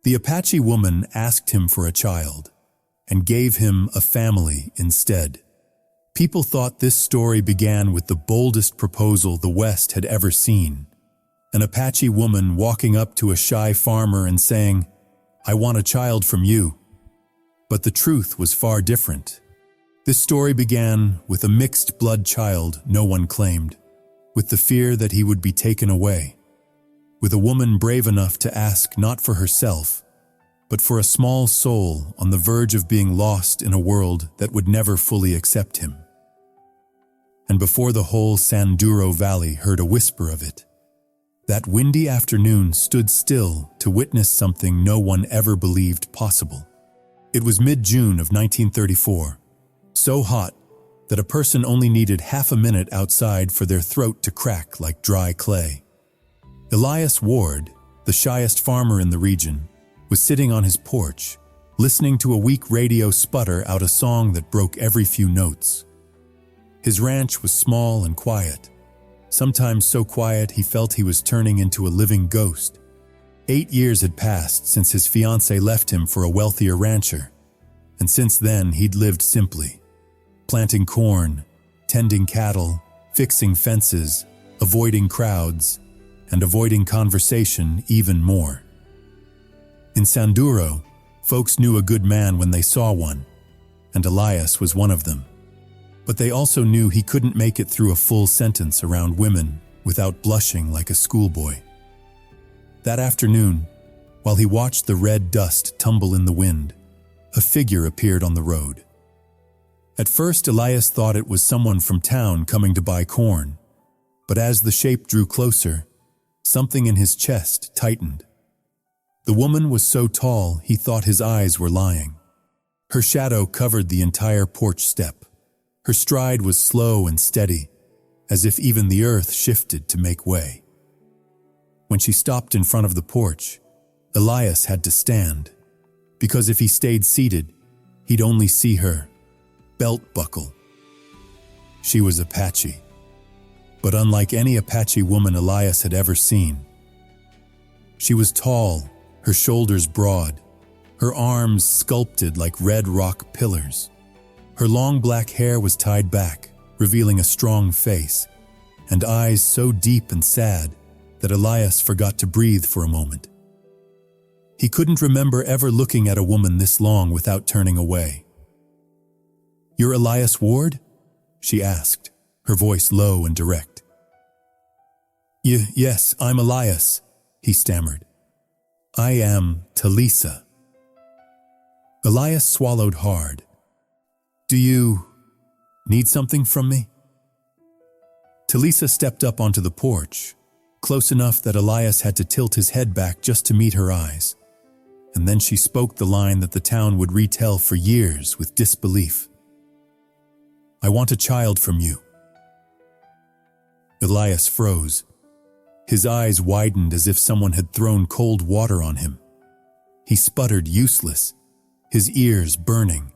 The Apache woman asked him for a child and gave him a family instead. People thought this story began with the boldest proposal the West had ever seen. An Apache woman walking up to a shy farmer and saying, "I want a child from you." But the truth was far different. This story began with a mixed-blood child no one claimed, with the fear that he would be taken away, with a woman brave enough to ask not for herself, but for a small soul on the verge of being lost in a world that would never fully accept him. And before the whole San Duro Valley heard a whisper of it, that windy afternoon stood still to witness something no one ever believed possible. It was mid-June of 1934, so hot that a person only needed half a minute outside for their throat to crack like dry clay. Elias Ward, the shyest farmer in the region, was sitting on his porch, listening to a weak radio sputter out a song that broke every few notes. His ranch was small and quiet, sometimes so quiet he felt he was turning into a living ghost. 8 years had passed since his fiancée left him for a wealthier rancher, and since then he'd lived simply, planting corn, tending cattle, fixing fences, avoiding crowds, and avoiding conversation even more. In San Duro, folks knew a good man when they saw one, and Elias was one of them. But they also knew he couldn't make it through a full sentence around women without blushing like a schoolboy. That afternoon, while he watched the red dust tumble in the wind, a figure appeared on the road. At first, Elias thought it was someone from town coming to buy corn, but as the shape drew closer, something in his chest tightened. The woman was so tall he thought his eyes were lying. Her shadow covered the entire porch step. Her stride was slow and steady, as if even the earth shifted to make way. When she stopped in front of the porch, Elias had to stand, because if he stayed seated, he'd only see her belt buckle. She was Apache, but unlike any Apache woman Elias had ever seen. She was tall, her shoulders broad, her arms sculpted like red rock pillars. Her long black hair was tied back, revealing a strong face, and eyes so deep and sad that Elias forgot to breathe for a moment. He couldn't remember ever looking at a woman this long without turning away. "You're Elias Ward?" she asked, her voice low and direct. Yes, I'm Elias," he stammered. "I am Talisa." Elias swallowed hard. "Do you need something from me?" Talisa stepped up onto the porch, close enough that Elias had to tilt his head back just to meet her eyes. And then she spoke the line that the town would retell for years with disbelief. "I want a child from you." Elias froze. His eyes widened as if someone had thrown cold water on him. He sputtered useless, his ears burning.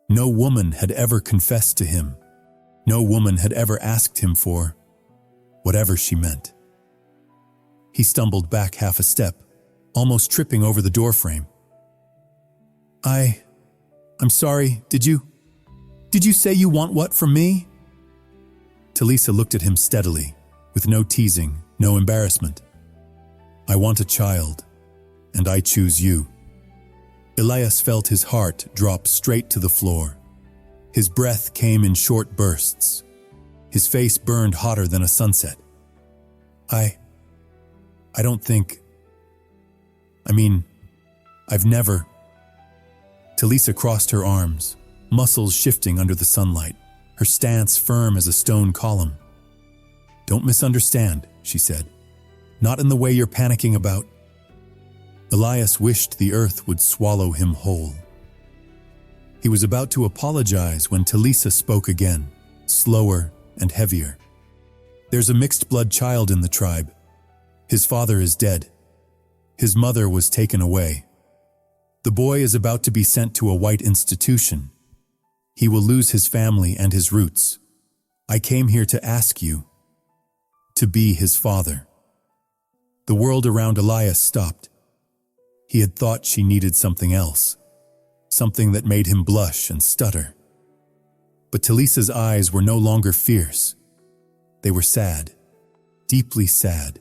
No woman had ever confessed to him. No woman had ever asked him for whatever she meant. He stumbled back half a step, almost tripping over the doorframe. I'm sorry, did you say you want what from me?" Talisa looked at him steadily, with no teasing, no embarrassment. "I want a child, and I choose you." Elias felt his heart drop straight to the floor. His breath came in short bursts. His face burned hotter than a sunset. I don't think... I've never... Talisa crossed her arms, muscles shifting under the sunlight, her stance firm as a stone column. "Don't misunderstand," she said. "Not in the way you're panicking about." Elias wished the earth would swallow him whole. He was about to apologize when Talisa spoke again, slower and heavier. "There's a mixed-blood child in the tribe. His father is dead. His mother was taken away. The boy is about to be sent to a white institution. He will lose his family and his roots. I came here to ask you to be his father." The world around Elias stopped. He had thought she needed something else, something that made him blush and stutter. But Talisa's eyes were no longer fierce. They were sad, deeply sad,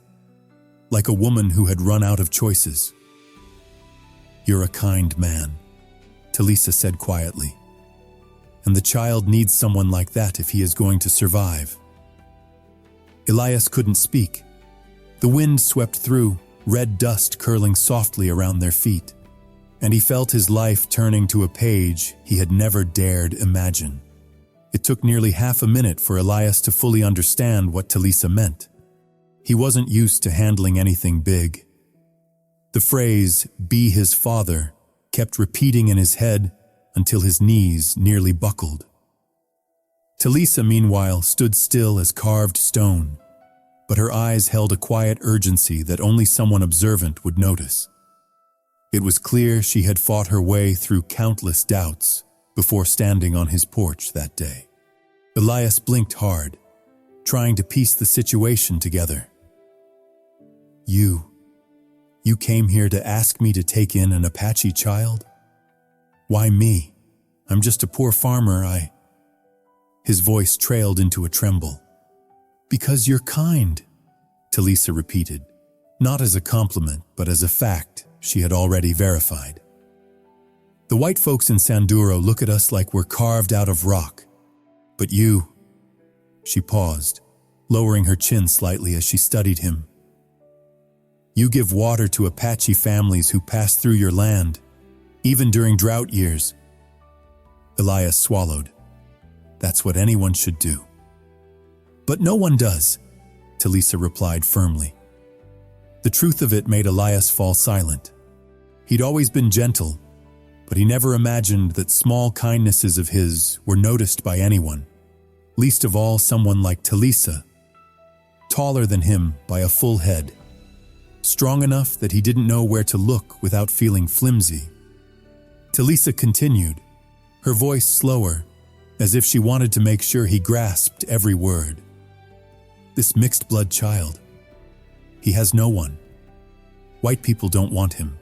like a woman who had run out of choices. "You're a kind man," Talisa said quietly. "And the child needs someone like that if he is going to survive." Elias couldn't speak. The wind swept through, red dust curling softly around their feet, and he felt his life turning to a page he had never dared imagine. It took nearly half a minute for Elias to fully understand what Talisa meant. He wasn't used to handling anything big. The phrase, "be his father," kept repeating in his head until his knees nearly buckled. Talisa, meanwhile, stood still as carved stone, but her eyes held a quiet urgency that only someone observant would notice. It was clear she had fought her way through countless doubts before standing on his porch that day. Elias blinked hard, trying to piece the situation together. You came here to ask me to take in an Apache child? Why me? I'm just a poor farmer, His voice trailed into a tremble. "Because you're kind," Talisa repeated, not as a compliment, but as a fact she had already verified. "The white folks in San Duro look at us like we're carved out of rock. But you..." She paused, lowering her chin slightly as she studied him. "You give water to Apache families who pass through your land, even during drought years." Elias swallowed. "That's what anyone should do." "But no one does," Talisa replied firmly. The truth of it made Elias fall silent. He'd always been gentle, but he never imagined that small kindnesses of his were noticed by anyone, least of all someone like Talisa, taller than him by a full head, strong enough that he didn't know where to look without feeling flimsy. Talisa continued, her voice slower, as if she wanted to make sure he grasped every word. "This mixed-blood child, he has no one. White people don't want him.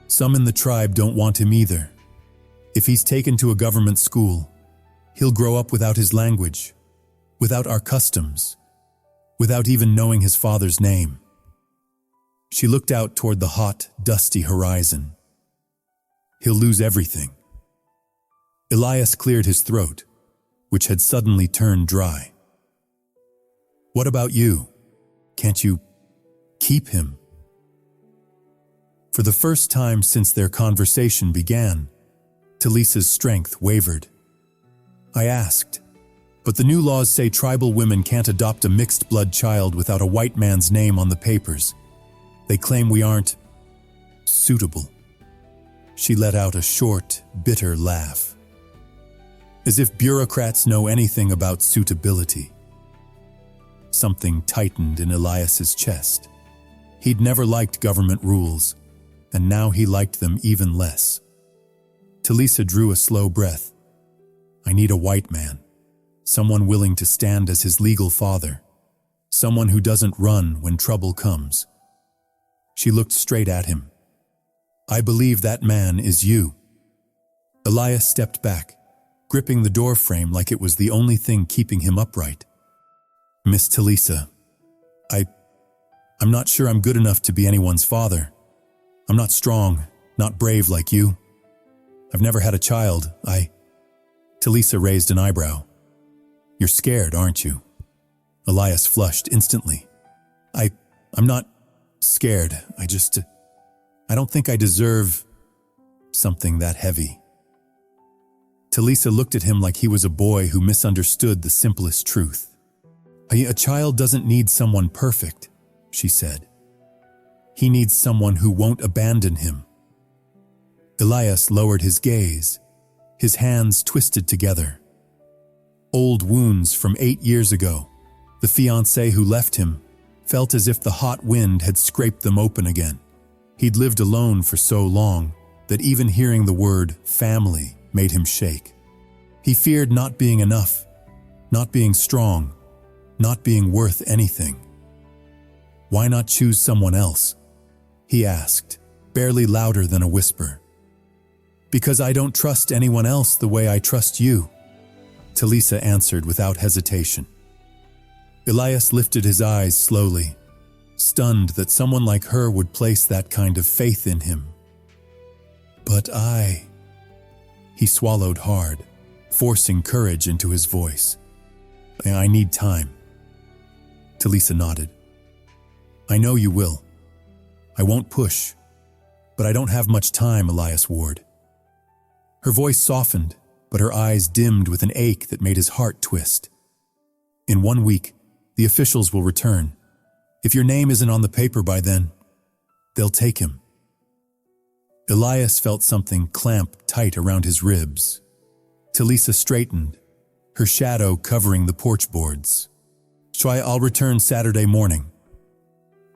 Some in the tribe don't want him either. If he's taken to a government school, he'll grow up without his language, without our customs, without even knowing his father's name." She looked out toward the hot, dusty horizon. "He'll lose everything." Elias cleared his throat, which had suddenly turned dry. "What about you? Can't you keep him?" For the first time since their conversation began, Talisa's strength wavered. "I asked, but the new laws say tribal women can't adopt a mixed-blood child without a white man's name on the papers. They claim we aren't suitable." She let out a short, bitter laugh. As if bureaucrats know anything about suitability. Something tightened in Elias's chest. He'd never liked government rules, and now he liked them even less. Talisa drew a slow breath. "I need a white man, someone willing to stand as his legal father, someone who doesn't run when trouble comes." She looked straight at him. "I believe that man is you." Elias stepped back, gripping the doorframe like it was the only thing keeping him upright. "Miss Talisa, I'm not sure I'm good enough to be anyone's father. I'm not strong, not brave like you. I've never had a child. Talisa raised an eyebrow. "You're scared, aren't you?" Elias flushed instantly. I'm not scared. I don't think I deserve something that heavy." Talisa looked at him like he was a boy who misunderstood the simplest truth. A child doesn't need someone perfect," she said. "He needs someone who won't abandon him." Elias lowered his gaze, his hands twisted together. Old wounds from 8 years ago, the fiancé who left him, felt as if the hot wind had scraped them open again. He'd lived alone for so long that even hearing the word family made him shake. He feared not being enough, not being strong, not being worth anything. "Why not choose someone else?" he asked, barely louder than a whisper. "Because I don't trust anyone else the way I trust you," Talisa answered without hesitation. Elias lifted his eyes slowly, stunned that someone like her would place that kind of faith in him. "But He swallowed hard, forcing courage into his voice. "I need time." Talisa nodded. "I know you will. I won't push, but I don't have much time, Elias Ward." Her voice softened, but her eyes dimmed with an ache that made his heart twist. "In 1 week, the officials will return. If your name isn't on the paper by then, they'll take him." Elias felt something clamp tight around his ribs. Talisa straightened, her shadow covering the porch boards. "I'll return Saturday morning."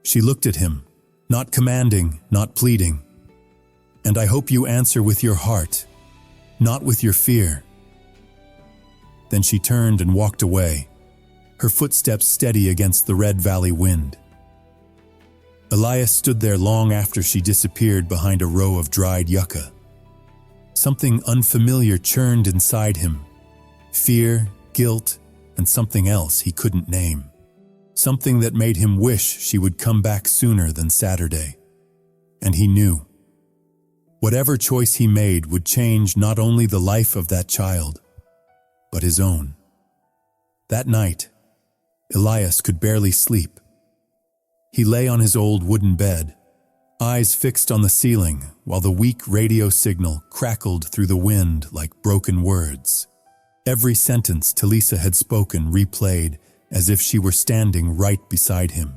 She looked at him, not commanding, not pleading. "And I hope you answer with your heart, not with your fear." Then she turned and walked away, her footsteps steady against the Red Valley wind. Elias stood there long after she disappeared behind a row of dried yucca. Something unfamiliar churned inside him. Fear, guilt, and something else he couldn't name. Something that made him wish she would come back sooner than Saturday. And he knew. Whatever choice he made would change not only the life of that child, but his own. That night, Elias could barely sleep. He lay on his old wooden bed, eyes fixed on the ceiling while the weak radio signal crackled through the wind like broken words. Every sentence Talisa had spoken replayed as if she were standing right beside him.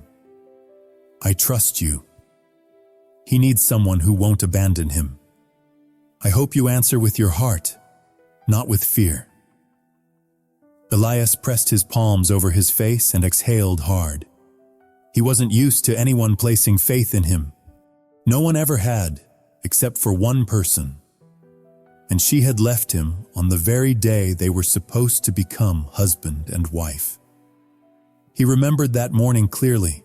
"I trust you. He needs someone who won't abandon him. I hope you answer with your heart, not with fear." Elias pressed his palms over his face and exhaled hard. He wasn't used to anyone placing faith in him. No one ever had, except for one person. And she had left him on the very day they were supposed to become husband and wife. He remembered that morning clearly,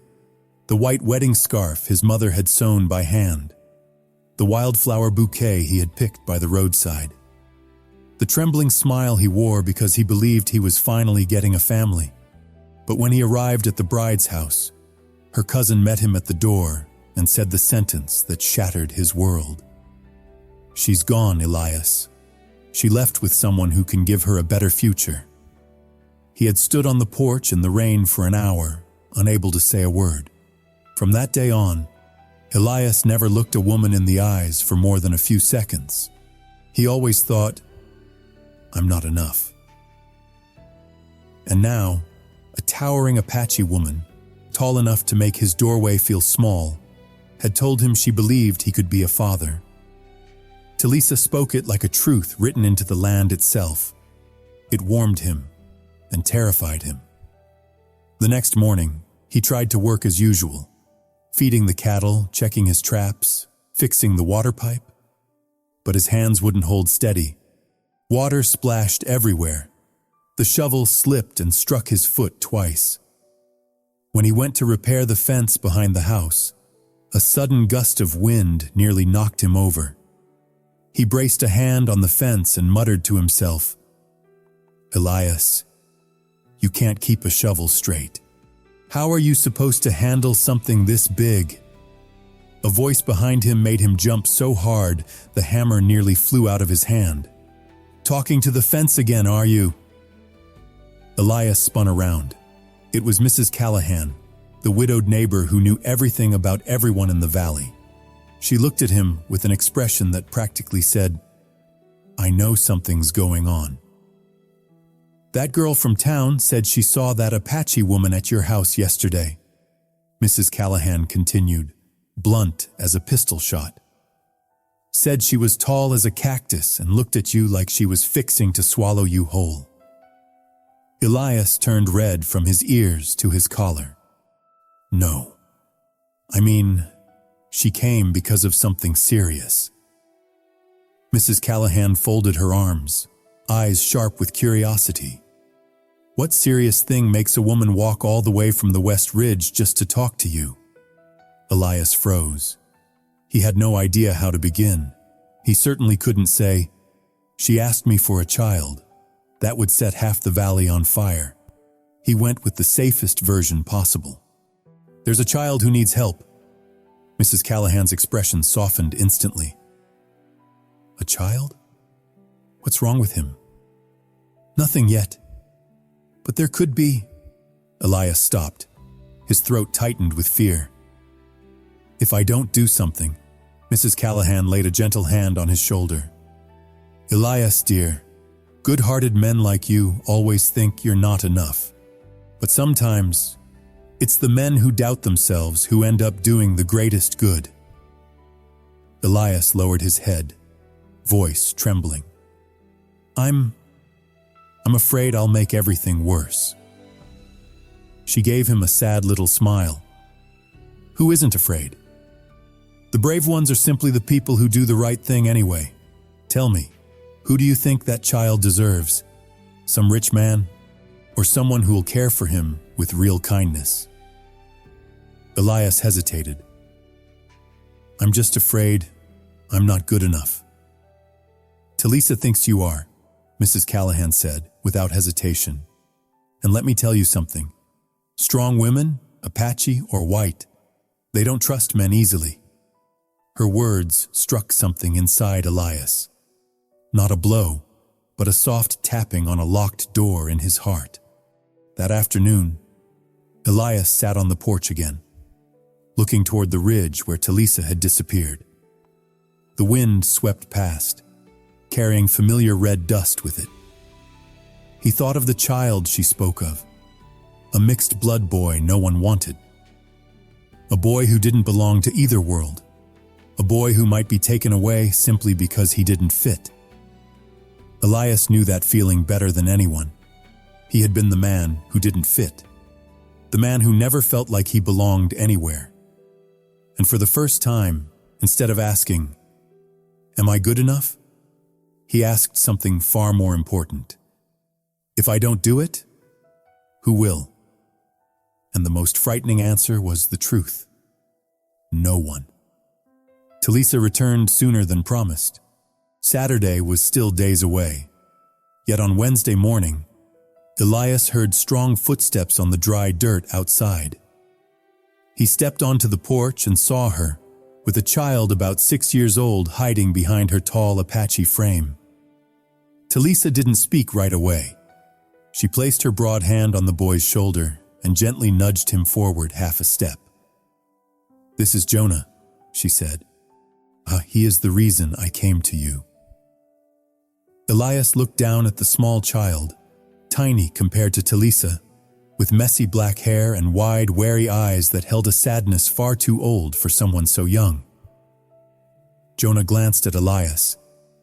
the white wedding scarf his mother had sewn by hand, the wildflower bouquet he had picked by the roadside, the trembling smile he wore because he believed he was finally getting a family. But when he arrived at the bride's house, her cousin met him at the door and said the sentence that shattered his world. "She's gone, Elias. She left with someone who can give her a better future." He had stood on the porch in the rain for an hour, unable to say a word. From that day on, Elias never looked a woman in the eyes for more than a few seconds. He always thought, "I'm not enough." And now, a towering Apache woman, tall enough to make his doorway feel small, had told him she believed he could be a father. Talisa spoke it like a truth written into the land itself. It warmed him and terrified him. The next morning, he tried to work as usual, feeding the cattle, checking his traps, fixing the water pipe. But his hands wouldn't hold steady. Water splashed everywhere. The shovel slipped and struck his foot twice. When he went to repair the fence behind the house, a sudden gust of wind nearly knocked him over. He braced a hand on the fence and muttered to himself, "Elias, you can't keep a shovel straight. How are you supposed to handle something this big?" A voice behind him made him jump so hard the hammer nearly flew out of his hand. "Talking to the fence again, are you?" Elias spun around. It was Mrs. Callahan, the widowed neighbor who knew everything about everyone in the valley. She looked at him with an expression that practically said, "I know something's going on." "That girl from town said she saw that Apache woman at your house yesterday," Mrs. Callahan continued, blunt as a pistol shot. "Said she was tall as a cactus and looked at you like she was fixing to swallow you whole." Elias turned red from his ears to his collar. "No. I mean, she came because of something serious." Mrs. Callahan folded her arms, eyes sharp with curiosity. "What serious thing makes a woman walk all the way from the West Ridge just to talk to you?" Elias froze. He had no idea how to begin. He certainly couldn't say, "She asked me for a child." That would set half the valley on fire. He went with the safest version possible. "There's a child who needs help." Mrs. Callahan's expression softened instantly. "A child? What's wrong with him?" "Nothing yet. But there could be." Elias stopped. His throat tightened with fear. "If I don't do something," Mrs. Callahan laid a gentle hand on his shoulder. "Elias, dear, good-hearted men like you always think you're not enough. But sometimes, it's the men who doubt themselves who end up doing the greatest good." Elias lowered his head, voice trembling. I'm afraid I'll make everything worse." She gave him a sad little smile. "Who isn't afraid? The brave ones are simply the people who do the right thing anyway. Tell me, who do you think that child deserves? Some rich man? Or someone who will care for him with real kindness?" Elias hesitated. "I'm just afraid I'm not good enough." "Talisa thinks you are," Mrs. Callahan said without hesitation. "And let me tell you something. Strong women, Apache or white, they don't trust men easily." Her words struck something inside Elias. Not a blow, but a soft tapping on a locked door in his heart. That afternoon, Elias sat on the porch again, looking toward the ridge where Talisa had disappeared. The wind swept past, carrying familiar red dust with it. He thought of the child she spoke of, a mixed-blood boy no one wanted. A boy who didn't belong to either world. A boy who might be taken away simply because he didn't fit. Elias knew that feeling better than anyone. He had been the man who didn't fit. The man who never felt like he belonged anywhere. And for the first time, instead of asking, "Am I good enough?" he asked something far more important. "If I don't do it, who will?" And the most frightening answer was the truth. No one. Talisa returned sooner than promised. Saturday was still days away. Yet on Wednesday morning, Elias heard strong footsteps on the dry dirt outside. He stepped onto the porch and saw her, with a child about 6 years old hiding behind her tall Apache frame. Talisa didn't speak right away. She placed her broad hand on the boy's shoulder and gently nudged him forward half a step. "This is Jonah," she said. He is the reason I came to you." Elias looked down at the small child, tiny compared to Talisa, with messy black hair and wide, wary eyes that held a sadness far too old for someone so young. Jonah glanced at Elias,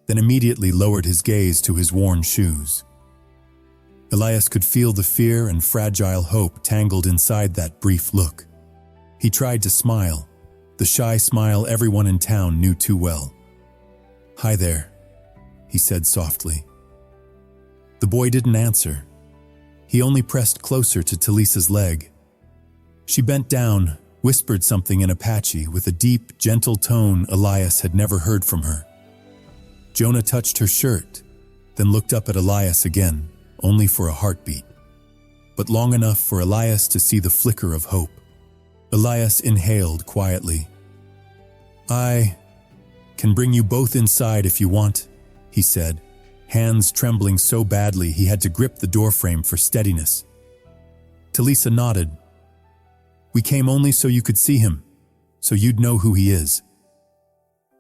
then immediately lowered his gaze to his worn shoes. Elias could feel the fear and fragile hope tangled inside that brief look. He tried to smile, the shy smile everyone in town knew too well. "Hi there," he said softly. The boy didn't answer. He only pressed closer to Talisa's leg. She bent down, whispered something in Apache with a deep, gentle tone Elias had never heard from her. Jonah touched her shirt, then looked up at Elias again, only for a heartbeat, but long enough for Elias to see the flicker of hope. Elias inhaled quietly. "I can bring you both inside if you want," he said, hands trembling so badly he had to grip the doorframe for steadiness. Talisa nodded. "We came only so you could see him, so you'd know who he is."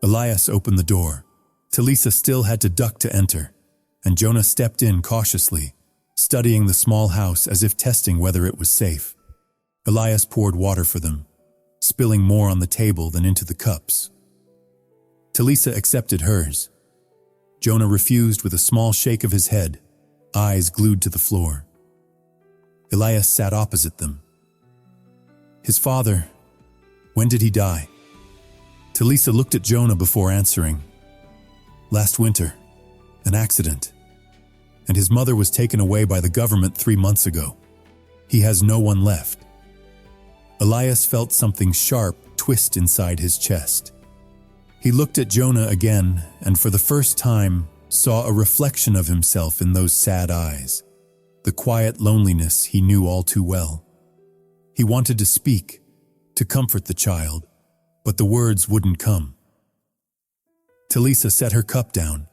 Elias opened the door. Talisa still had to duck to enter, and Jonah stepped in cautiously, studying the small house as if testing whether it was safe. Elias poured water for them, spilling more on the table than into the cups. Talisa accepted hers. Jonah refused with a small shake of his head, eyes glued to the floor. Elias sat opposite them. "His father, when did he die?" Talisa looked at Jonah before answering. "Last winter, an accident. And his mother was taken away by the government 3 months ago. He has no one left." Elias felt something sharp twist inside his chest. He looked at Jonah again and for the first time saw a reflection of himself in those sad eyes, the quiet loneliness he knew all too well. He wanted to speak, to comfort the child, but the words wouldn't come. Talisa set her cup down.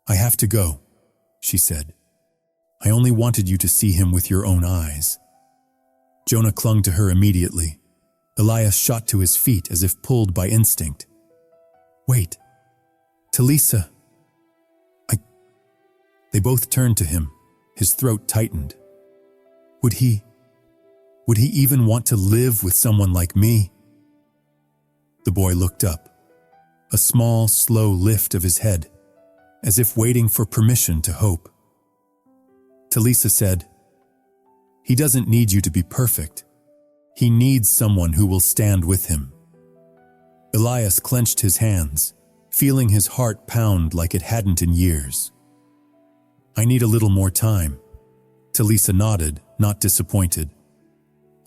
"I have to go," she said. "I only wanted you to see him with your own eyes." Jonah clung to her immediately. Elias shot to his feet as if pulled by instinct. "Wait, Talisa." They both turned to him, his throat tightened. Would he even want to live with someone like me? The boy looked up, a small, slow lift of his head, as if waiting for permission to hope. Talisa said, "He doesn't need you to be perfect. He needs someone who will stand with him." Elias clenched his hands, feeling his heart pound like it hadn't in years. "I need a little more time." Talisa nodded, not disappointed.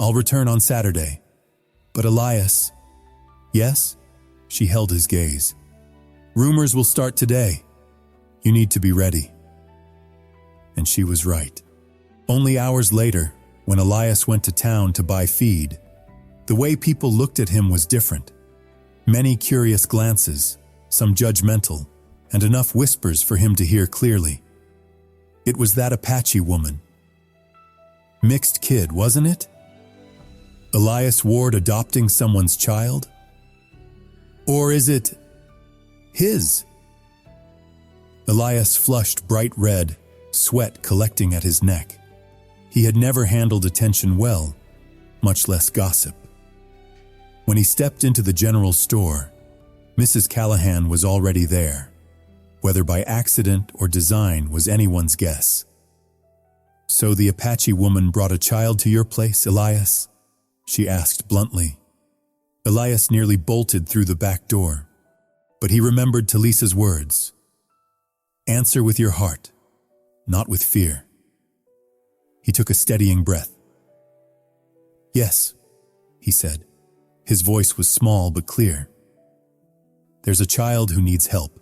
"I'll return on Saturday." "But Elias..." "Yes?" She held his gaze. "Rumors will start today. You need to be ready." And she was right. Only hours later, when Elias went to town to buy feed, the way people looked at him was different. Many curious glances, some judgmental, and enough whispers for him to hear clearly. It was that Apache woman. Mixed kid, wasn't it? Elias Ward adopting someone's child? Or is it his? Elias flushed bright red, sweat collecting at his neck. He had never handled attention well, much less gossip. When he stepped into the general store, Mrs. Callahan was already there. Whether by accident or design was anyone's guess. "So the Apache woman brought a child to your place, Elias?" she asked bluntly. Elias nearly bolted through the back door, but he remembered Talisa's words. "Answer with your heart, not with fear." He took a steadying breath. "Yes," he said. His voice was small but clear. "There's a child who needs help."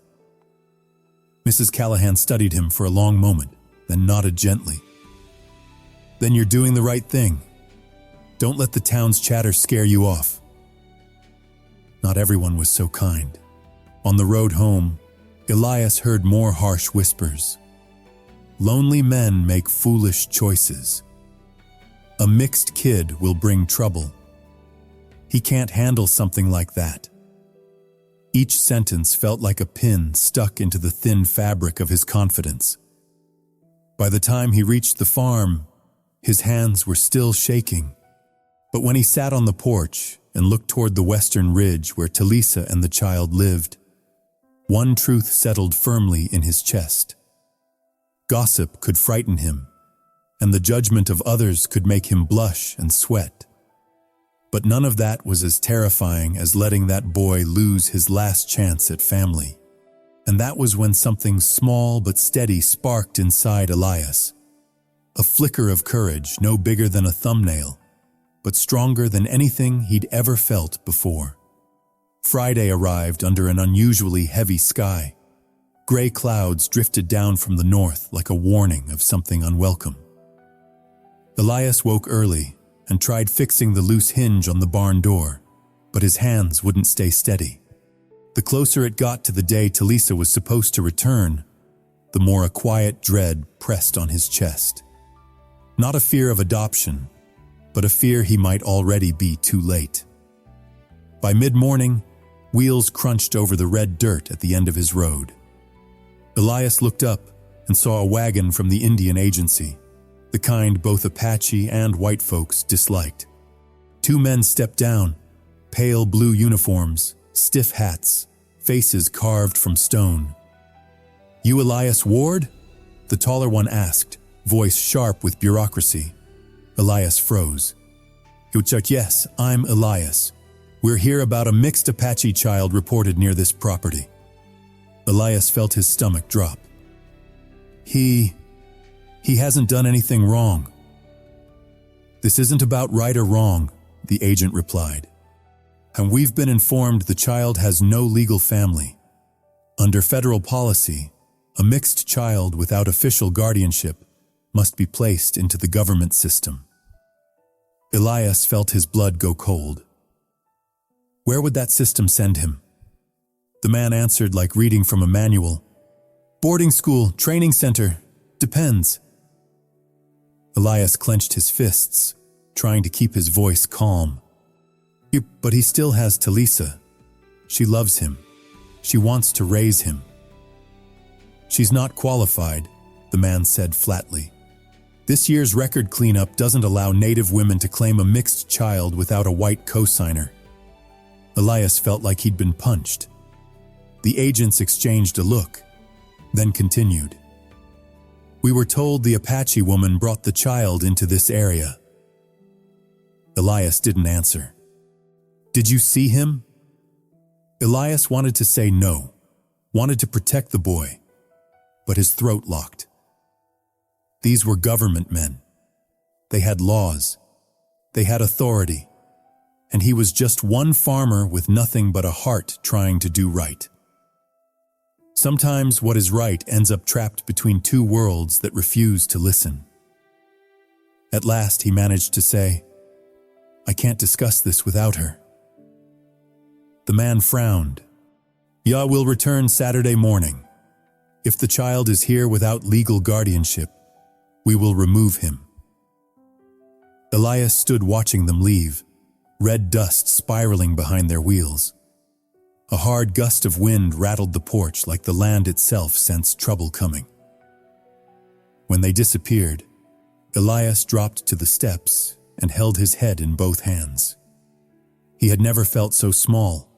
Mrs. Callahan studied him for a long moment, then nodded gently. "Then you're doing the right thing. Don't let the town's chatter scare you off." Not everyone was so kind. On the road home, Elias heard more harsh whispers. Lonely men make foolish choices. A mixed kid will bring trouble. He can't handle something like that. Each sentence felt like a pin stuck into the thin fabric of his confidence. By the time he reached the farm, his hands were still shaking. But when he sat on the porch and looked toward the western ridge where Talisa and the child lived, one truth settled firmly in his chest. Gossip could frighten him, and the judgment of others could make him blush and sweat. But none of that was as terrifying as letting that boy lose his last chance at family. And that was when something small but steady sparked inside Elias. A flicker of courage no bigger than a thumbnail, but stronger than anything he'd ever felt before. Friday arrived under an unusually heavy sky. Gray clouds drifted down from the north like a warning of something unwelcome. Elias woke early and tried fixing the loose hinge on the barn door, but his hands wouldn't stay steady. The closer it got to the day Talisa was supposed to return, the more a quiet dread pressed on his chest. Not a fear of adoption, but a fear he might already be too late. By mid-morning, wheels crunched over the red dirt at the end of his road. Elias looked up and saw a wagon from the Indian agency, the kind both Apache and white folks disliked. Two men stepped down, pale blue uniforms, stiff hats, faces carved from stone. "You Elias Ward?" the taller one asked, voice sharp with bureaucracy. Elias froze. "Yes, I'm Elias. We're here about a mixed Apache child reported near this property." Elias felt his stomach drop. He hasn't done anything wrong." "This isn't about right or wrong," the agent replied. and we've been informed the child has no legal family. Under federal policy, a mixed child without official guardianship must be placed into the government system. Elias felt his blood go cold. Where would that system send him? The man answered like reading from a manual. Boarding school, training center, depends. Elias clenched his fists, trying to keep his voice calm. But he still has Talisa. She loves him. She wants to raise him. She's not qualified, the man said flatly. This year's record cleanup doesn't allow Native women to claim a mixed child without a white cosigner. Elias felt like he'd been punched. The agents exchanged a look, then continued. We were told the Apache woman brought the child into this area. Elias didn't answer. Did you see him? Elias wanted to say no, wanted to protect the boy, but his throat locked. These were government men. They had laws. They had authority. And he was just one farmer with nothing but a heart trying to do right. Sometimes what is right ends up trapped between two worlds that refuse to listen. At last he managed to say, I can't discuss this without her. The man frowned. Yah will return Saturday morning. If the child is here without legal guardianship, we will remove him. Elias stood watching them leave, red dust spiraling behind their wheels. A hard gust of wind rattled the porch like the land itself sensed trouble coming. When they disappeared, Elias dropped to the steps and held his head in both hands. He had never felt so small,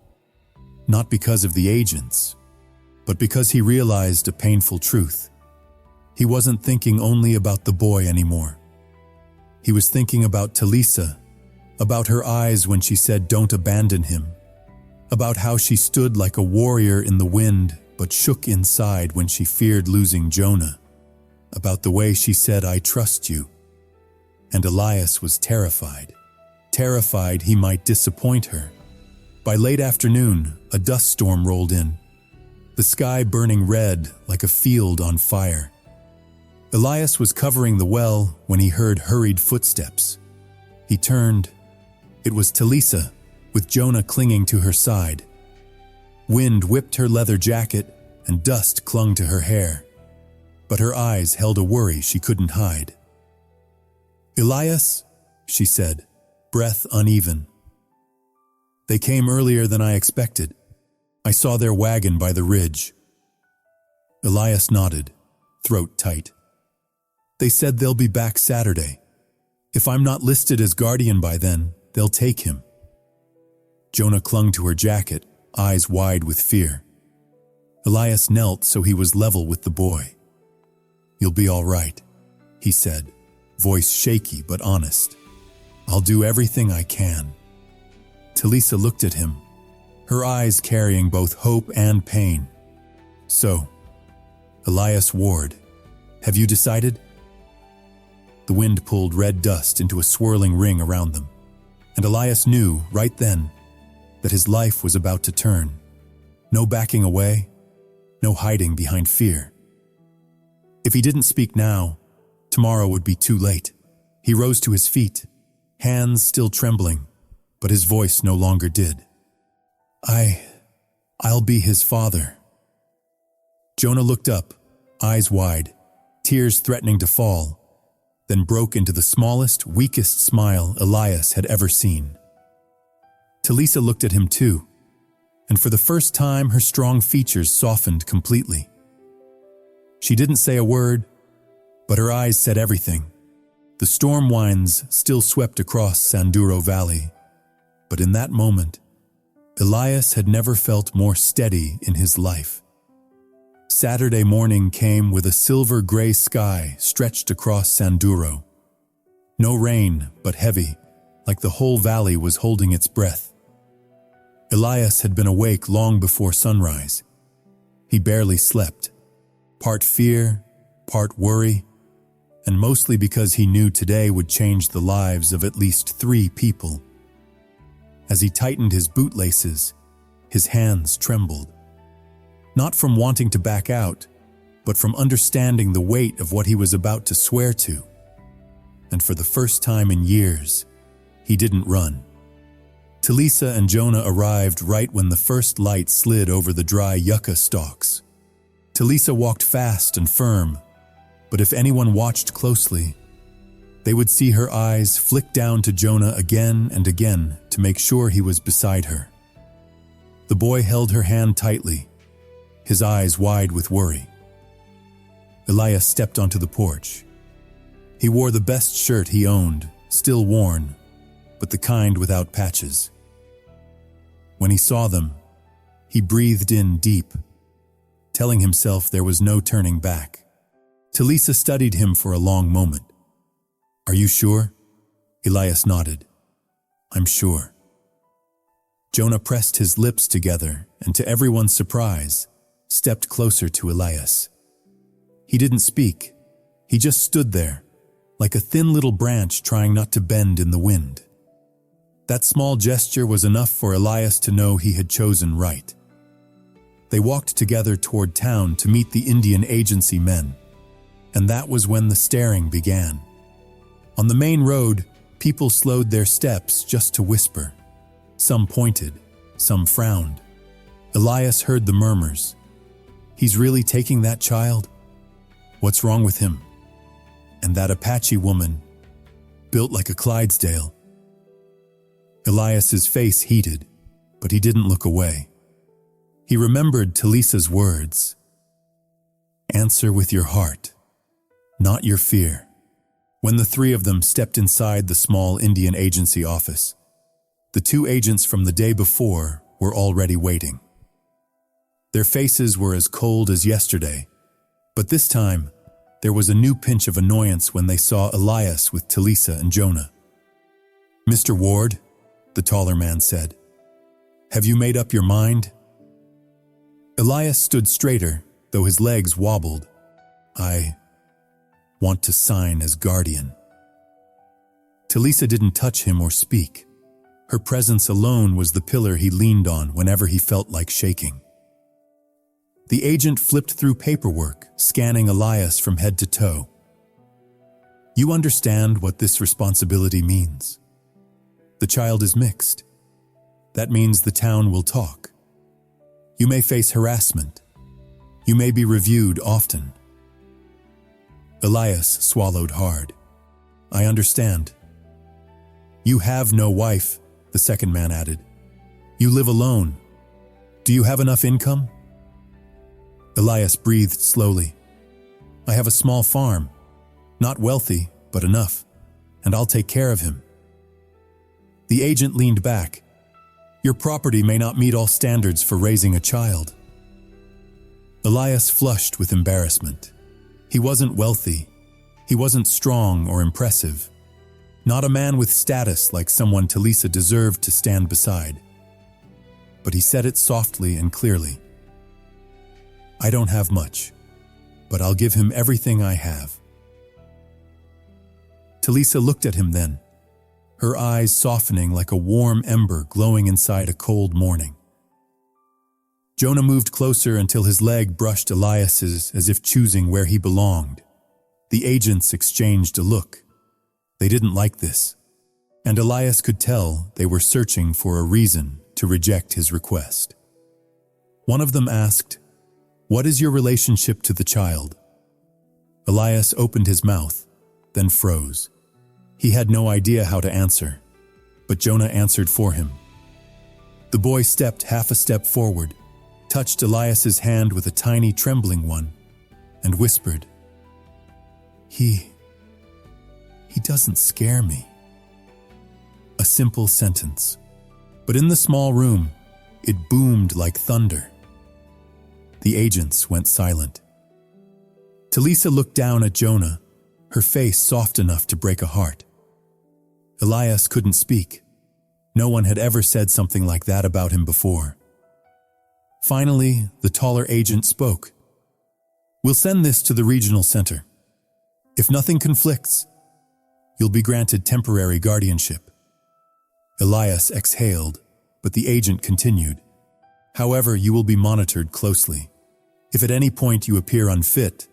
not because of the agents, but because he realized a painful truth. He wasn't thinking only about the boy anymore. He was thinking about Talisa, about her eyes when she said, "Don't abandon him," about how she stood like a warrior in the wind but shook inside when she feared losing Jonah, about the way she said, "I trust you." And Elias was terrified he might disappoint her. By late afternoon, a dust storm rolled in, the sky burning red like a field on fire. Elias was covering the well when he heard hurried footsteps. He turned. It was Talisa, with Jonah clinging to her side. Wind whipped her leather jacket and dust clung to her hair, but her eyes held a worry she couldn't hide. Elias, she said, breath uneven. They came earlier than I expected. I saw their wagon by the ridge. Elias nodded, throat tight. They said they'll be back Saturday. If I'm not listed as guardian by then, they'll take him. Jonah clung to her jacket, eyes wide with fear. Elias knelt so he was level with the boy. You'll be all right, he said, voice shaky but honest. I'll do everything I can. Talisa looked at him, her eyes carrying both hope and pain. So, Elias Ward, have you decided? The wind pulled red dust into a swirling ring around them, and Elias knew, right then, that his life was about to turn. No backing away, no hiding behind fear. If he didn't speak now, tomorrow would be too late. He rose to his feet, hands still trembling, but his voice no longer did. I'll be his father. Jonah looked up, eyes wide, tears threatening to fall, then broke into the smallest, weakest smile Elias had ever seen. Talisa looked at him too, and for the first time her strong features softened completely. She didn't say a word, but her eyes said everything. The storm winds still swept across San Duro Valley, but in that moment, Elias had never felt more steady in his life. Saturday morning came with a silver-gray sky stretched across San Duro. No rain, but heavy, like the whole valley was holding its breath. Elias had been awake long before sunrise. He barely slept, part fear, part worry, and mostly because he knew today would change the lives of at least 3 people. As he tightened his bootlaces, his hands trembled. Not from wanting to back out, but from understanding the weight of what he was about to swear to. And for the first time in years, he didn't run. Talisa and Jonah arrived right when the first light slid over the dry yucca stalks. Talisa walked fast and firm, but if anyone watched closely, they would see her eyes flick down to Jonah again and again to make sure he was beside her. The boy held her hand tightly, his eyes wide with worry. Elias stepped onto the porch. He wore the best shirt he owned, still worn, but the kind without patches. When he saw them, he breathed in deep, telling himself there was no turning back. Talisa studied him for a long moment. "Are you sure?" Elias nodded. "I'm sure." Jonah pressed his lips together and, to everyone's surprise, stepped closer to Elias. He didn't speak. He just stood there, like a thin little branch trying not to bend in the wind. That small gesture was enough for Elias to know he had chosen right. They walked together toward town to meet the Indian agency men, and that was when the staring began. On the main road, people slowed their steps just to whisper. Some pointed, some frowned. Elias heard the murmurs. "He's really taking that child? What's wrong with him?" And that Apache woman, built like a Clydesdale. Elias's face heated, but he didn't look away. He remembered Talisa's words. "Answer with your heart, not your fear." When the three of them stepped inside the small Indian agency office, the two agents from the day before were already waiting. Their faces were as cold as yesterday, but this time there was a new pinch of annoyance when they saw Elias with Talisa and Jonah. "Mr. Ward," the taller man said, "have you made up your mind?" Elias stood straighter, though his legs wobbled. "I want to sign as guardian." Talisa didn't touch him or speak. Her presence alone was the pillar he leaned on whenever he felt like shaking. The agent flipped through paperwork, scanning Elias from head to toe. "You understand what this responsibility means. The child is mixed. That means the town will talk. You may face harassment. You may be reviewed often." Elias swallowed hard. "I understand." "You have no wife," the second man added. "You live alone. Do you have enough income?" Elias breathed slowly. "I have a small farm. Not wealthy, but enough. And I'll take care of him." The agent leaned back. "Your property may not meet all standards for raising a child." Elias flushed with embarrassment. He wasn't wealthy. He wasn't strong or impressive. Not a man with status like someone Talisa deserved to stand beside. But he said it softly and clearly. "I don't have much, but I'll give him everything I have." Talisa looked at him then, her eyes softening like a warm ember glowing inside a cold morning. Jonah moved closer until his leg brushed Elias's as if choosing where he belonged. The agents exchanged a look. They didn't like this, and Elias could tell they were searching for a reason to reject his request. One of them asked, "What is your relationship to the child?" Elias opened his mouth, then froze. He had no idea how to answer, but Jonah answered for him. The boy stepped half a step forward, touched Elias's hand with a tiny trembling one, and whispered, He doesn't scare me." A simple sentence, but in the small room, it boomed like thunder. The agents went silent. Talisa looked down at Jonah, her face soft enough to break a heart. Elias couldn't speak. No one had ever said something like that about him before. Finally, the taller agent spoke. "We'll send this to the regional center. If nothing conflicts, you'll be granted temporary guardianship." Elias exhaled, but the agent continued. However, you will be monitored closely. If at any point you appear unfit,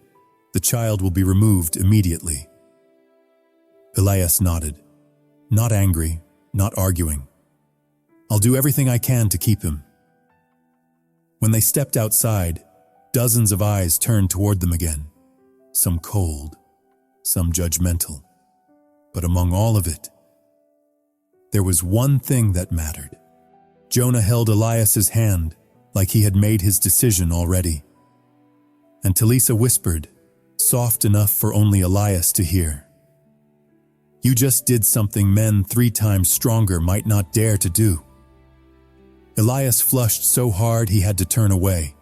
the child will be removed immediately. Elias nodded, not angry, not arguing. I'll do everything I can to keep him. When they stepped outside, dozens of eyes turned toward them again, some cold, some judgmental. But among all of it, there was one thing that mattered. Jonah held Elias's hand like he had made his decision already. And Talisa whispered, soft enough for only Elias to hear. You just did something men 3 times stronger might not dare to do. Elias flushed so hard he had to turn away,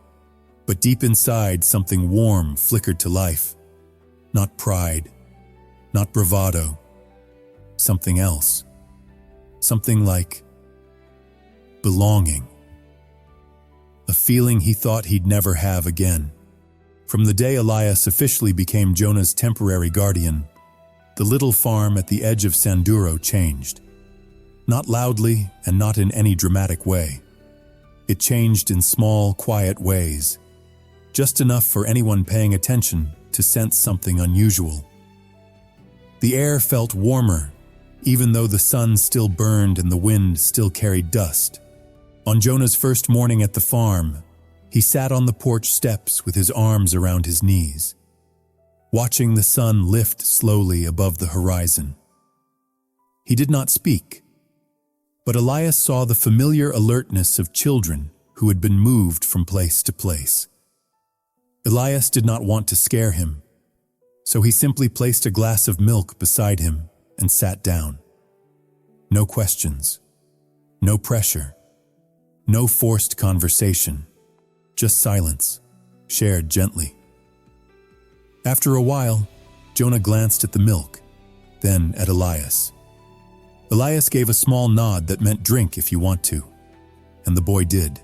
but deep inside something warm flickered to life. Not pride, not bravado, something else. Something like belonging. A feeling he thought he'd never have again. From the day Elias officially became Jonah's temporary guardian, the little farm at the edge of San Duro changed. Not loudly and not in any dramatic way. It changed in small, quiet ways, just enough for anyone paying attention to sense something unusual. The air felt warmer, even though the sun still burned and the wind still carried dust. On Jonah's first morning at the farm, he sat on the porch steps with his arms around his knees, watching the sun lift slowly above the horizon. He did not speak, but Elias saw the familiar alertness of children who had been moved from place to place. Elias did not want to scare him, so he simply placed a glass of milk beside him and sat down. No questions, no pressure, no forced conversation, just silence, shared gently. After a while, Jonah glanced at the milk, then at Elias. Elias gave a small nod that meant drink if you want to, and the boy did.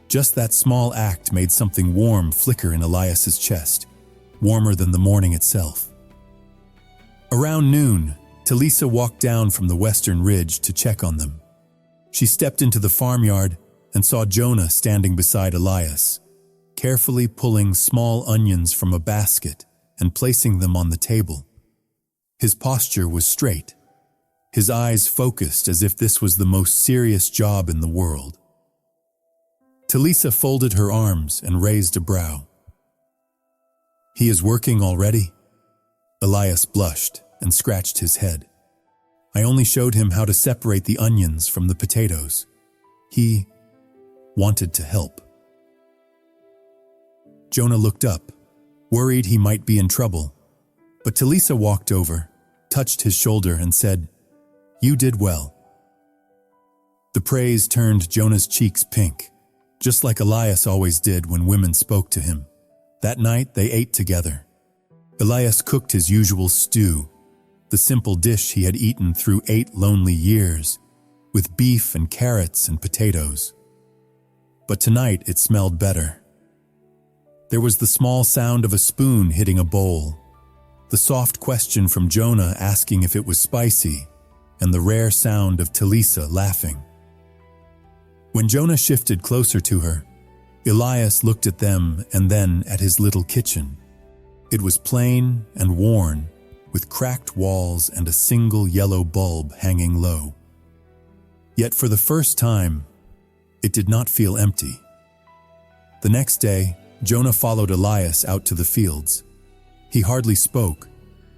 Just that small act made something warm flicker in Elias's chest, warmer than the morning itself. Around noon, Talisa walked down from the western ridge to check on them. She stepped into the farmyard and saw Jonah standing beside Elias, carefully pulling small onions from a basket and placing them on the table. His posture was straight, his eyes focused as if this was the most serious job in the world. Talisa folded her arms and raised a brow. He is working already? Elias blushed and scratched his head. I only showed him how to separate the onions from the potatoes. He wanted to help. Jonah looked up, worried he might be in trouble, but Talisa walked over, touched his shoulder and said, You did well. The praise turned Jonah's cheeks pink, just like Elias always did when women spoke to him. That night they ate together. Elias cooked his usual stew, the simple dish he had eaten through 8 lonely years, with beef and carrots and potatoes. But tonight it smelled better. There was the small sound of a spoon hitting a bowl, the soft question from Jonah asking if it was spicy, and the rare sound of Talisa laughing. When Jonah shifted closer to her, Elias looked at them and then at his little kitchen. It was plain and worn, with cracked walls and a single yellow bulb hanging low. Yet for the first time, it did not feel empty. The next day, Jonah followed Elias out to the fields. He hardly spoke,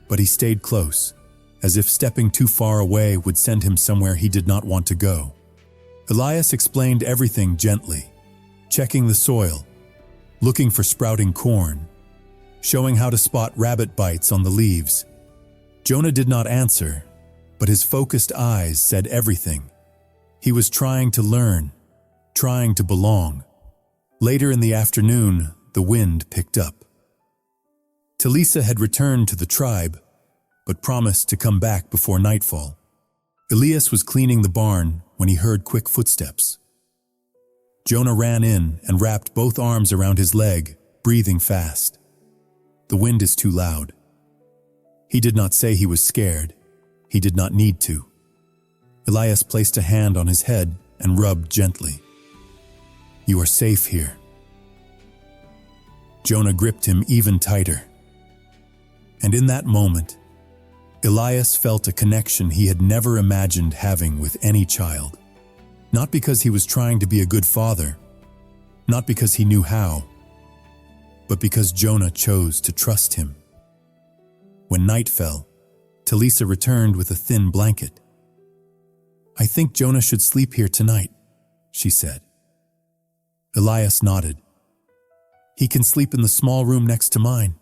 but he stayed close, as if stepping too far away would send him somewhere he did not want to go. Elias explained everything gently, checking the soil, looking for sprouting corn, showing how to spot rabbit bites on the leaves. Jonah did not answer, but his focused eyes said everything. He was trying to learn, trying to belong. Later in the afternoon, the wind picked up. Talisa had returned to the tribe, but promised to come back before nightfall. Elias was cleaning the barn when he heard quick footsteps. Jonah ran in and wrapped both arms around his leg, breathing fast. The wind is too loud. He did not say he was scared. He did not need to. Elias placed a hand on his head and rubbed gently. "You are safe here." Jonah gripped him even tighter. And in that moment, Elias felt a connection he had never imagined having with any child. Not because he was trying to be a good father, not because he knew how, but because Jonah chose to trust him. When night fell, Talisa returned with a thin blanket. "I think Jonah should sleep here tonight," she said. Elias nodded. "He can sleep in the small room next to mine."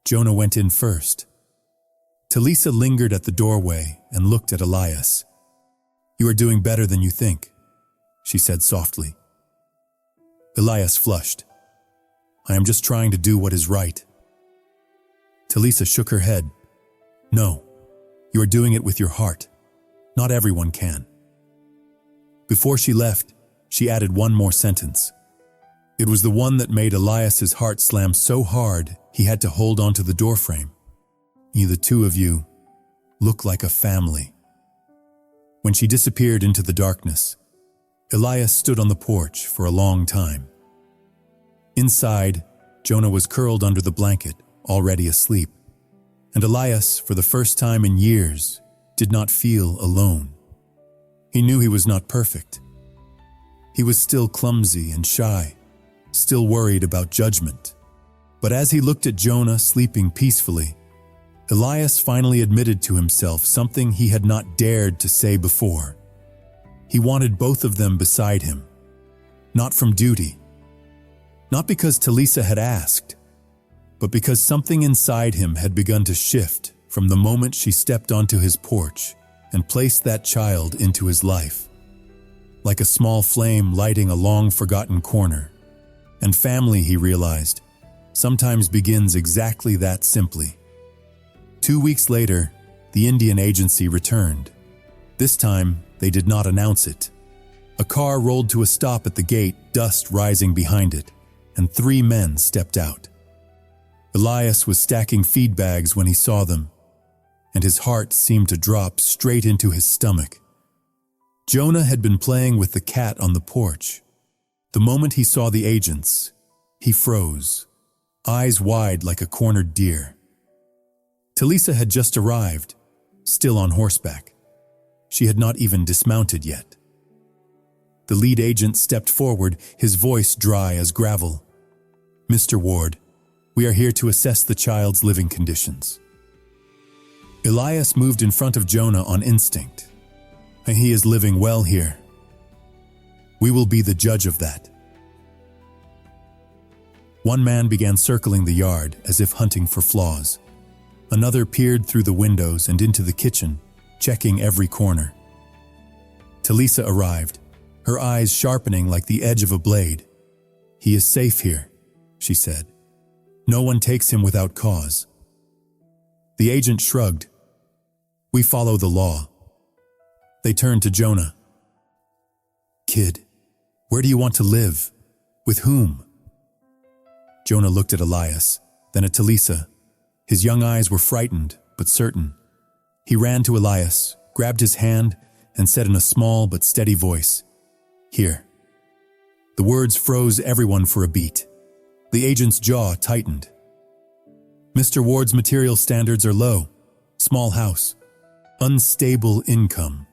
Jonah went in first. Talisa lingered at the doorway and looked at Elias. "You are doing better than you think," she said softly. Elias flushed. "I am just trying to do what is right." Talisa shook her head. "No, you are doing it with your heart. Not everyone can." Before she left, she added one more sentence. It was the one that made Elias's heart slam so hard he had to hold onto the doorframe. "You, the two of you, look like a family." When she disappeared into the darkness, Elias stood on the porch for a long time. Inside, Jonah was curled under the blanket, already asleep, and Elias, for the first time in years, did not feel alone. He knew he was not perfect. He was still clumsy and shy, still worried about judgment. But as he looked at Jonah sleeping peacefully, Elias finally admitted to himself something he had not dared to say before. He wanted both of them beside him, not from duty, not because Talisa had asked, but because something inside him had begun to shift from the moment she stepped onto his porch and placed that child into his life. Like a small flame lighting a long-forgotten corner. And family, he realized, sometimes begins exactly that simply. 2 weeks later, the Indian agency returned. This time, they did not announce it. A car rolled to a stop at the gate, dust rising behind it, and 3 men stepped out. Elias was stacking feed bags when he saw them, and his heart seemed to drop straight into his stomach. Jonah had been playing with the cat on the porch. The moment he saw the agents, he froze, eyes wide like a cornered deer. Talisa had just arrived, still on horseback. She had not even dismounted yet. The lead agent stepped forward, his voice dry as gravel. "Mr. Ward, we are here to assess the child's living conditions." Elias moved in front of Jonah on instinct. "He is living well here. We will be the judge of that." One man began circling the yard as if hunting for flaws. Another peered through the windows and into the kitchen, checking every corner. Talisa arrived, her eyes sharpening like the edge of a blade. "He is safe here," she said. "No one takes him without cause." The agent shrugged. "We follow the law." They turned to Jonah. "Kid, where do you want to live? With whom?" Jonah looked at Elias, then at Talisa. His young eyes were frightened, but certain. He ran to Elias, grabbed his hand, and said in a small but steady voice, "Here." The words froze everyone for a beat. The agent's jaw tightened. "Mr. Ward's material standards are low. Small house. Unstable income."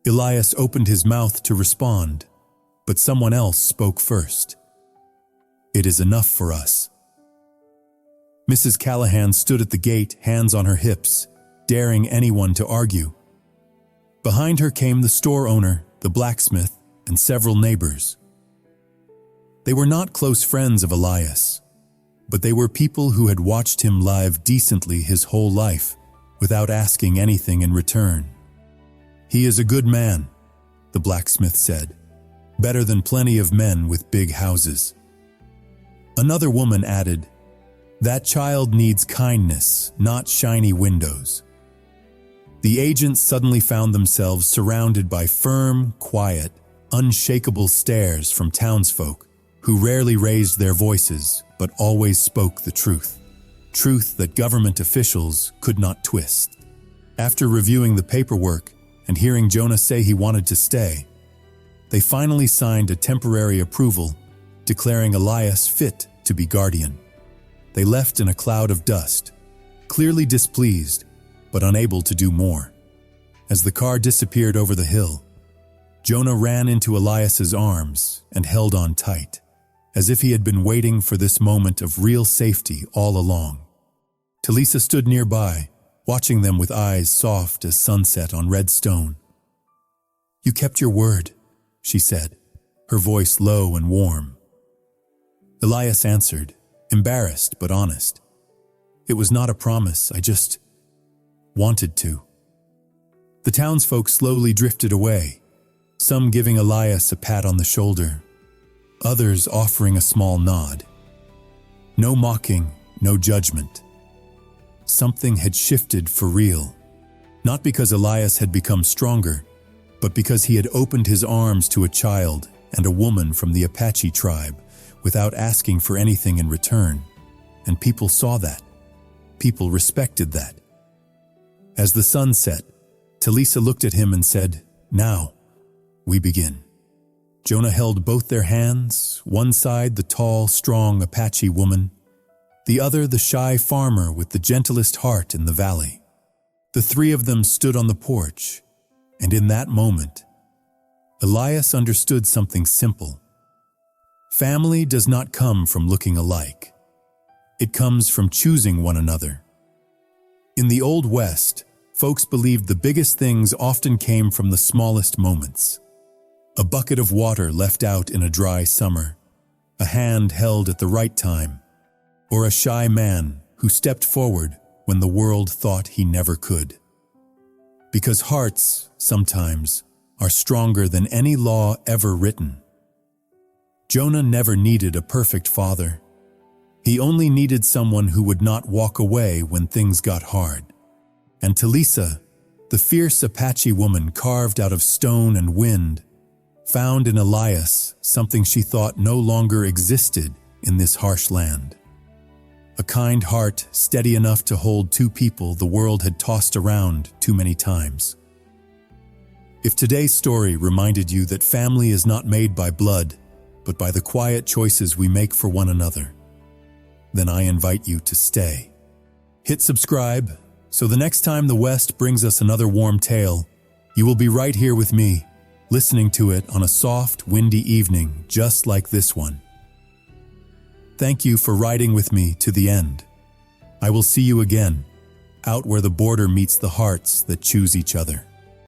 Elias opened his mouth to respond, but someone else spoke first. "It is enough for us." Mrs. Callahan stood at the gate, hands on her hips, daring anyone to argue. Behind her came the store owner, the blacksmith, and several neighbors. They were not close friends of Elias, but they were people who had watched him live decently his whole life, without asking anything in return. "He is a good man," the blacksmith said, "better than plenty of men with big houses." Another woman added, "That child needs kindness, not shiny windows." The agents suddenly found themselves surrounded by firm, quiet, unshakable stares from townsfolk who rarely raised their voices but always spoke the truth. Truth that government officials could not twist. After reviewing the paperwork, and hearing Jonah say he wanted to stay, they finally signed a temporary approval declaring Elias fit to be guardian. They left in a cloud of dust, clearly displeased, but unable to do more. As the car disappeared over the hill, Jonah ran into Elias's arms and held on tight, as if he had been waiting for this moment of real safety all along. Talisa stood nearby, watching them with eyes soft as sunset on red stone. "You kept your word," she said, her voice low and warm. Elias answered, embarrassed but honest. "It was not a promise, I just wanted to." The townsfolk slowly drifted away, some giving Elias a pat on the shoulder, others offering a small nod. No mocking, no judgment. Something had shifted for real, not because Elias had become stronger, but because he had opened his arms to a child and a woman from the Apache tribe without asking for anything in return, and people saw that. People respected that. As the sun set, Talisa looked at him and said, "Now, we begin." Jonah held both their hands, one side the tall, strong Apache woman, the other the shy farmer with the gentlest heart in the valley. The three of them stood on the porch, and in that moment, Elias understood something simple. Family does not come from looking alike. It comes from choosing one another. In the Old West, folks believed the biggest things often came from the smallest moments. A bucket of water left out in a dry summer, a hand held at the right time, or a shy man who stepped forward when the world thought he never could. Because hearts, sometimes, are stronger than any law ever written. Jonah never needed a perfect father. He only needed someone who would not walk away when things got hard. And Talisa, the fierce Apache woman carved out of stone and wind, found in Elias something she thought no longer existed in this harsh land. A kind heart steady enough to hold two people the world had tossed around too many times. If today's story reminded you that family is not made by blood, but by the quiet choices we make for one another, then I invite you to stay. Hit subscribe, so the next time the West brings us another warm tale, you will be right here with me, listening to it on a soft, windy evening just like this one. Thank you for riding with me to the end. I will see you again, out where the border meets the hearts that choose each other.